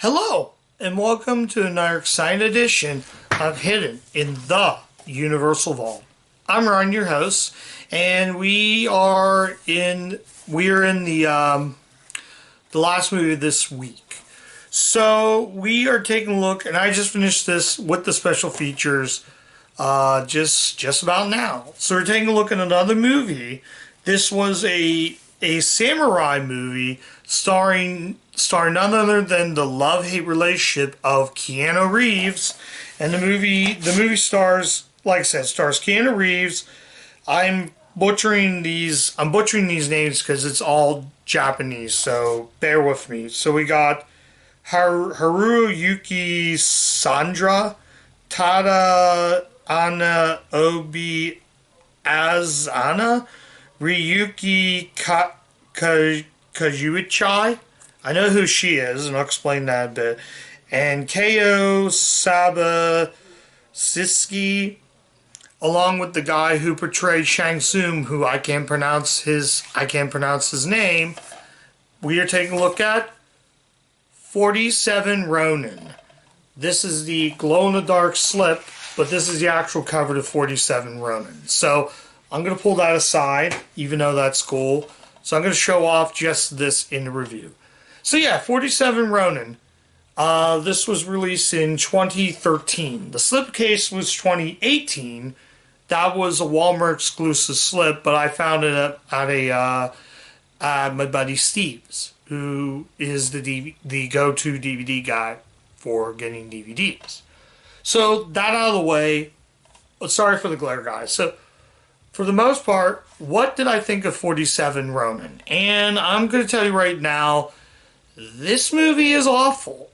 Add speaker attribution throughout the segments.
Speaker 1: Hello, and welcome to another exciting edition of Hidden in the Universal Vault. I'm Ronin, your host, and we are in the last movie of this week. So we are taking a look, and I just finished this with the special features just about now. So we're taking a look at another movie. This was a samurai movie starring none other than the love-hate relationship of Keanu Reeves. And the movie stars, like I said, stars Keanu Reeves. I'm butchering these names because it's all Japanese, so bear with me. So we got Haruyuki Sandra, Tada Ana Obi Azana, Ryuki Kajuichai. I know who she is, and I'll explain that a bit. And Keo Sabasiski, along with the guy who portrayed Shang Tsung, who I can't pronounce his name. We are taking a look at 47 Ronin. This is the glow-in-the-dark slip, but this is the actual cover to 47 Ronin. So I'm going to pull that aside, even though that's cool. So I'm going to show off just this in the review. So yeah, 47 Ronin. This was released in 2013. The slipcase was 2018. That was a Walmart exclusive slip, but I found it at my buddy Steve's, who is the go-to DVD guy for getting DVDs. So that out of the way, sorry for the glare, guys. So for the most part, what did I think of 47 Ronin? And I'm going to tell you right now, this movie is awful.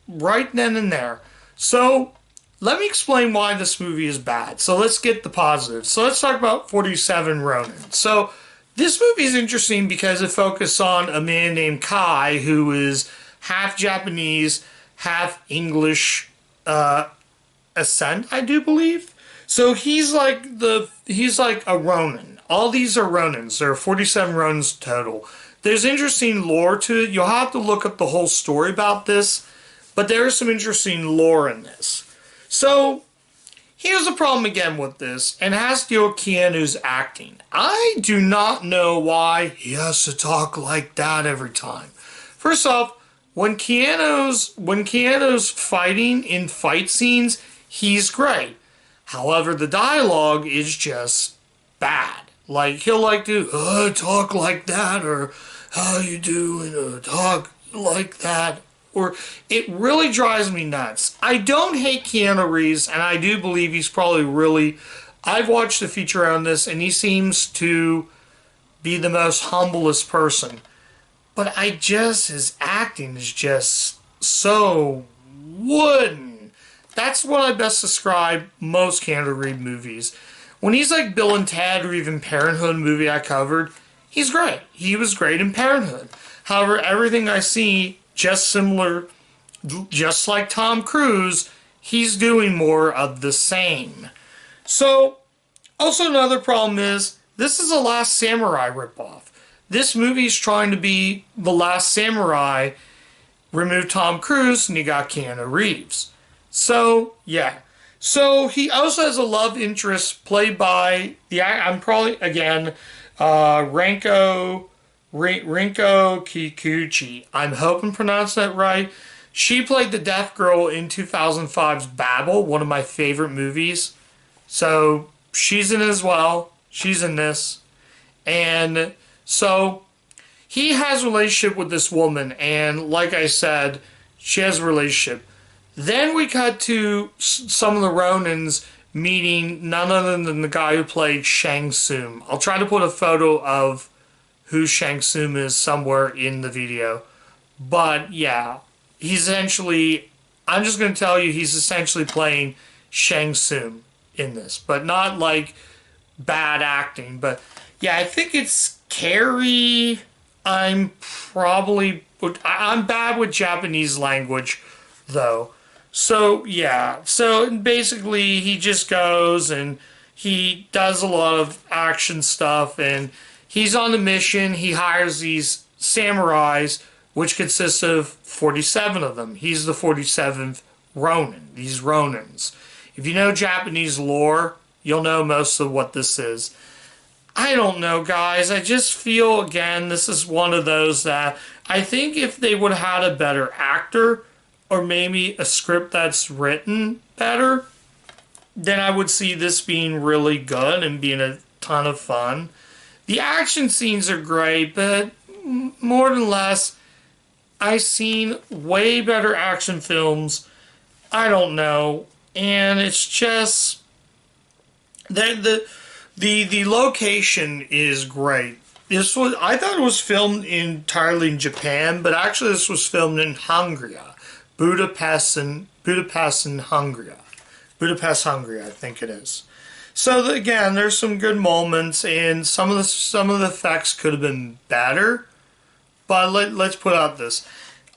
Speaker 1: Right then and there. So let me explain why this movie is bad. So let's get the positives. So let's talk about 47 Ronin. So this movie is interesting because it focuses on a man named Kai who is half Japanese, half English ascent, I do believe. So he's like a Ronin. All these are Ronins. There are 47 Ronins total. There's interesting lore to it. You'll have to look up the whole story about this, but there is some interesting lore in this. So here's the problem again with this, and it has to do with Keanu's acting. I do not know why he has to talk like that every time. First off, when Keanu's fighting in fight scenes, he's great. However, the dialogue is just bad. Like, he'll do, talk like that, or how you doing, talk like that. Or it really drives me nuts. I don't hate Keanu Reeves, and I do believe he's probably really... I've watched the feature on this, and he seems to be the most humblest person. But his acting is just so wooden. That's what I best describe most Keanu Reeves movies. When he's like Bill and Ted, or even Parenthood movie I covered, he's great. He was great in Parenthood. However, everything I see, just like Tom Cruise, he's doing more of the same. So, also another problem is, this is a Last Samurai ripoff. This movie is trying to be The Last Samurai, remove Tom Cruise, and you got Keanu Reeves. So, yeah. So, he also has a love interest played by, Rinko Kikuchi. I'm hoping I pronounced that right. She played the deaf girl in 2005's Babel, one of my favorite movies. So, she's in it as well. She's in this. And so, he has a relationship with this woman. And like I said, she has a relationship. Then we cut to some of the Ronins meeting none other than the guy who played Shang Tsung. I'll try to put a photo of who Shang Tsung is somewhere in the video. But yeah, he's essentially, I'm just going to tell you, he's essentially playing Shang Tsung in this. But not like bad acting. But yeah, I think it's Carrie. I'm bad with Japanese language, though. So, yeah. So, basically, he just goes and he does a lot of action stuff. And he's on the mission. He hires these samurais which consists of 47 of them. He's the 47th Ronin, these Ronins. If you know Japanese lore, you'll know most of what this is. I don't know, guys. I just feel, again, this is one of those that I think if they would have had a better actor or maybe a script that's written better, then I would see this being really good and being a ton of fun. The action scenes are great, but more than less, I've seen way better action films. I don't know. And it's just the location is great. I thought it was filmed entirely in Japan, but actually this was filmed in Hungary, Budapest, Hungary. Budapest, Hungary, I think it is. So again, there's some good moments, and some of the effects could have been better. But let's put out this.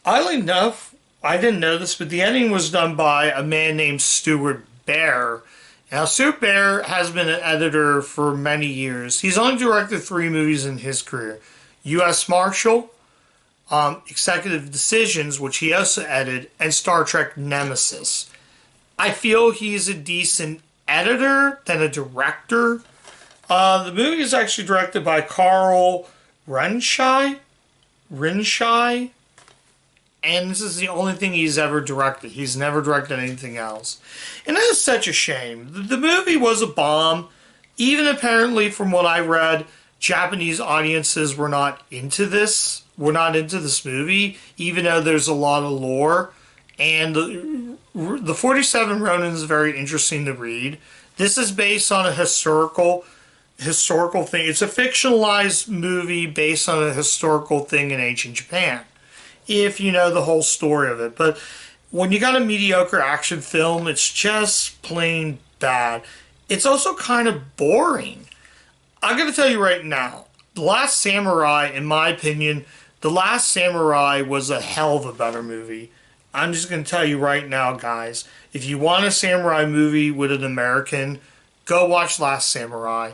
Speaker 1: Oddly enough, I didn't know this, but the editing was done by a man named Stuart Bear. Now, Stuart Bear has been an editor for many years. He's only directed 3 movies in his career. U.S. Marshal, Executive Decisions, which he also edited, and Star Trek Nemesis. I feel he's a decent editor than a director. The movie is actually directed by Carl Renshai, and this is the only thing he's ever directed. He's never directed anything else. And that is such a shame. The movie was a bomb. Even apparently, from what I read, Japanese audiences were not into this. Were not into this movie, even though there's a lot of lore. And the 47 Ronin is very interesting to read. This is based on a historical thing. It's a fictionalized movie based on a historical thing in ancient Japan, if you know the whole story of it. But when you got a mediocre action film, it's just plain bad. It's also kind of boring. I'm going to tell you right now, The Last Samurai, in my opinion, The Last Samurai was a hell of a better movie. I'm just going to tell you right now, guys, if you want a samurai movie with an American, go watch Last Samurai.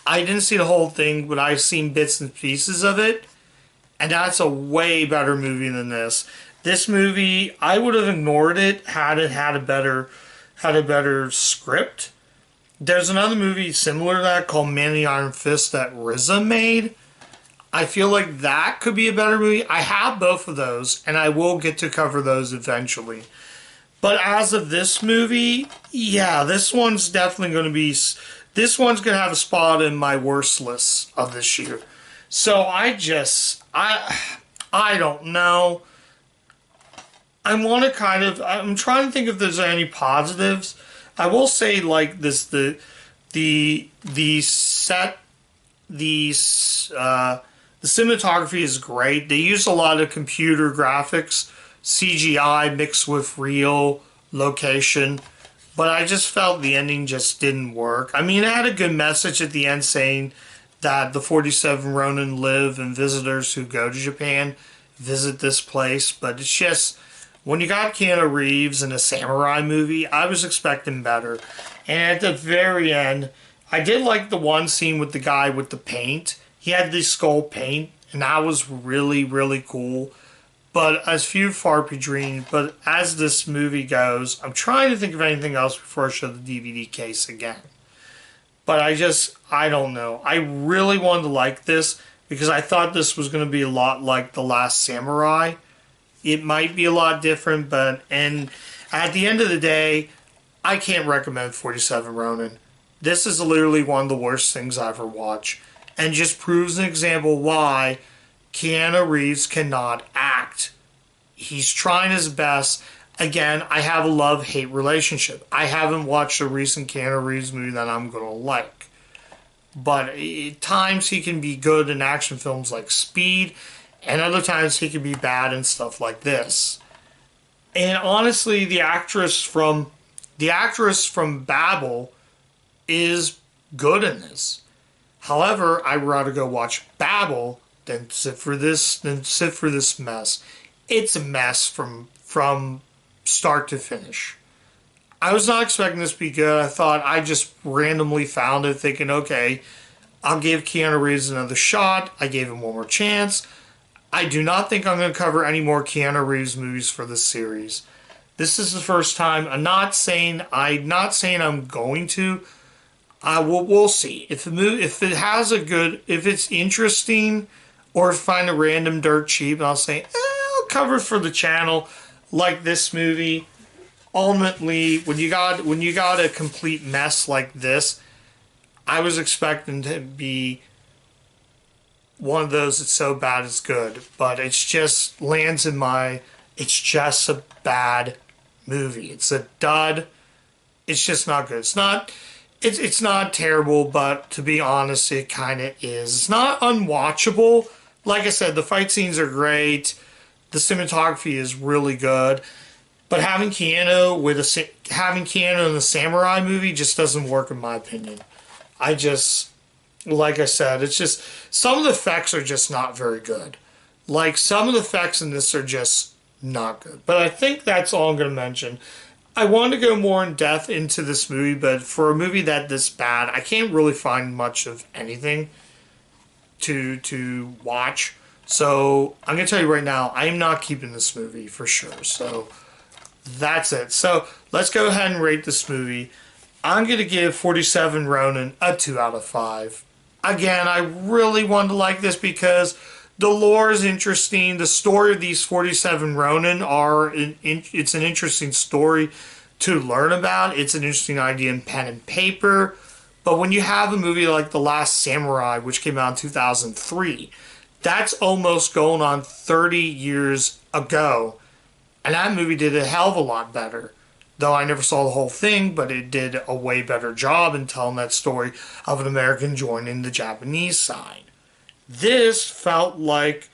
Speaker 1: I didn't see the whole thing, but I've seen bits and pieces of it, and that's a way better movie than this. This movie, I would have ignored it had it had a better script. There's another movie similar to that called Man of the Iron Fist that RZA made. I feel like that could be a better movie. I have both of those, and I will get to cover those eventually. But as of this movie, yeah, this one's definitely going to be... This one's going to have a spot in my worst list of this year. So I don't know. I'm trying to think if there's any positives. I will say, like, this, the cinematography is great. They use a lot of computer graphics, CGI mixed with real location. But I just felt the ending just didn't work. I mean, it had a good message at the end saying that the 47 Ronin live and visitors who go to Japan visit this place. But it's just, when you got Keanu Reeves in a samurai movie, I was expecting better. And at the very end, I did like the one scene with the guy with the paint. He had the skull paint, and that was really, really cool. But as few far between. But as this movie goes, I'm trying to think of anything else before I show the DVD case again. But I don't know. I really wanted to like this because I thought this was going to be a lot like The Last Samurai. It might be a lot different, and at the end of the day, I can't recommend 47 Ronin. This is literally one of the worst things I ever watched, and just proves an example why Keanu Reeves cannot act. He's trying his best. Again, I have a love-hate relationship. I haven't watched a recent Keanu Reeves movie that I'm going to like. But at times he can be good in action films like Speed, and other times he can be bad in stuff like this. And honestly, the actress from Babel is good in this. However, I'd rather go watch Babel than sit for this mess. It's a mess from start to finish. I was not expecting this to be good. I thought I just randomly found it thinking, okay, I'll give Keanu Reeves another shot. I gave him one more chance. I do not think I'm going to cover any more Keanu Reeves movies for this series. This is the first time. I'm not saying I'm going to. We'll see if it has a good, if it's interesting, or find a random dirt cheap. I'll say I'll cover it for the channel, like this movie. Ultimately, when you got a complete mess like this, I was expecting to be one of those that's so bad it's good, but it's just lands in my. It's just a bad movie. It's a dud. It's just not good. It's not terrible, but to be honest, it kind of is. It's not unwatchable. Like I said, the fight scenes are great. The cinematography is really good. But having Keanu in the samurai movie just doesn't work in my opinion. Like I said, it's just some of the effects are just not very good. Like some of the effects in this are just not good. But I think that's all I'm going to mention. I want to go more in depth into this movie, but for a movie that this bad, I can't really find much of anything to watch. So I'm going to tell you right now, I am not keeping this movie for sure. So that's it. So let's go ahead and rate this movie. I'm going to give 47 Ronin a 2 out of 5. Again, I really wanted to like this because the lore is interesting. The story of these 47 Ronin it's an interesting story to learn about. It's an interesting idea in pen and paper. But when you have a movie like The Last Samurai, which came out in 2003, that's almost going on 30 years ago. And that movie did a hell of a lot better. Though I never saw the whole thing, but it did a way better job in telling that story of an American joining the Japanese side. This felt like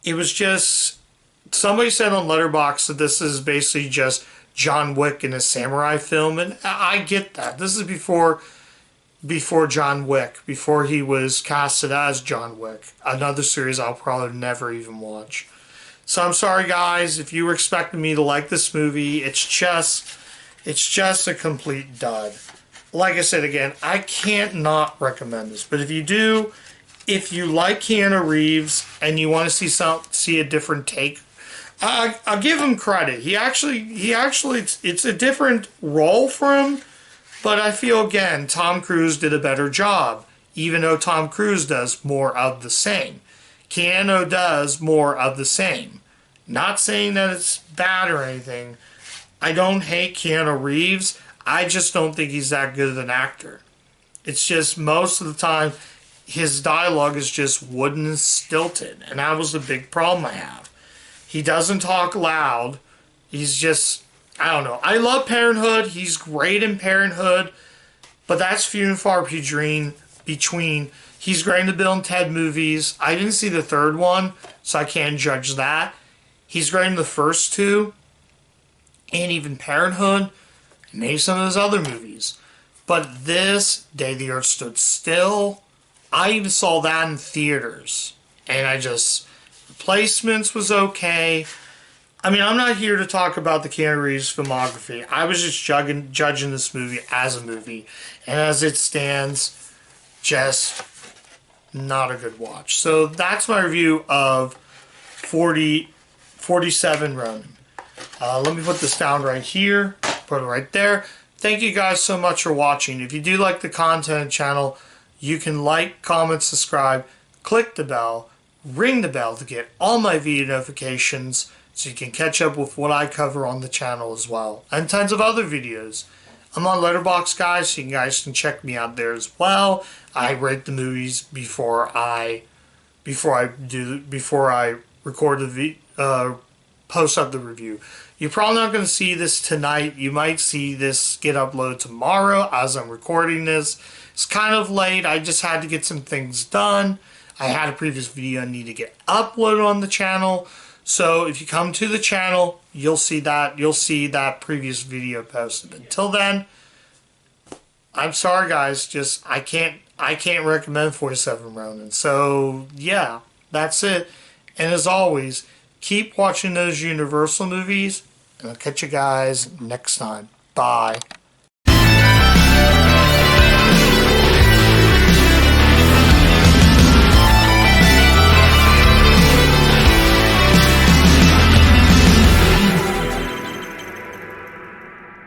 Speaker 1: it was just, somebody said on Letterboxd that this is basically just John Wick in a samurai film, and I get that. This is before John Wick, before he was casted as John Wick, another series I'll probably never even watch. So I'm sorry guys, if you were expecting me to like this movie, it's just a complete dud. Like I said again, I can't not recommend this, but if you do, if you like Keanu Reeves and you want to see a different take, I'll give him credit. He actually, it's a different role for him, but I feel again, Tom Cruise did a better job, even though Tom Cruise does more of the same. Keanu does more of the same. Not saying that it's bad or anything. I don't hate Keanu Reeves. I just don't think he's that good of an actor. It's just most of the time, his dialogue is just wooden and stilted, and that was the big problem I have. He doesn't talk loud. He's just, I don't know. I love Parenthood. He's great in Parenthood, but that's few and far between. He's great in the Bill and Ted movies. I didn't see the third one, so I can't judge that. He's great in the first two, and even Parenthood, and maybe some of his other movies. But this, Day the Earth Stood Still, I even saw that in theaters, and replacements was okay. I mean, I'm not here to talk about the Keanu Reeves filmography. I was just judging this movie as a movie, and as it stands, just not a good watch. So that's my review of 47 Ronin. Let me put this down right here, put it right there. Thank you guys so much for watching. If you do like the content of the channel, you can like, comment, subscribe, click the bell, ring the bell to get all my video notifications so you can catch up with what I cover on the channel as well, and tons of other videos. I'm on Letterboxd, guys, so you guys can check me out there as well. I rate the movies before I record the post up the review. You're probably not going to see this tonight. You might see this get uploaded tomorrow as I'm recording this. It's kind of late. I just had to get some things done. I had a previous video I need to get uploaded on the channel. So if you come to the channel, you'll see that previous video posted. Until then, I'm sorry guys, I can't recommend 47 Ronin. So yeah, that's it. And as always, keep watching those Universal movies, and I'll catch you guys next time. Bye.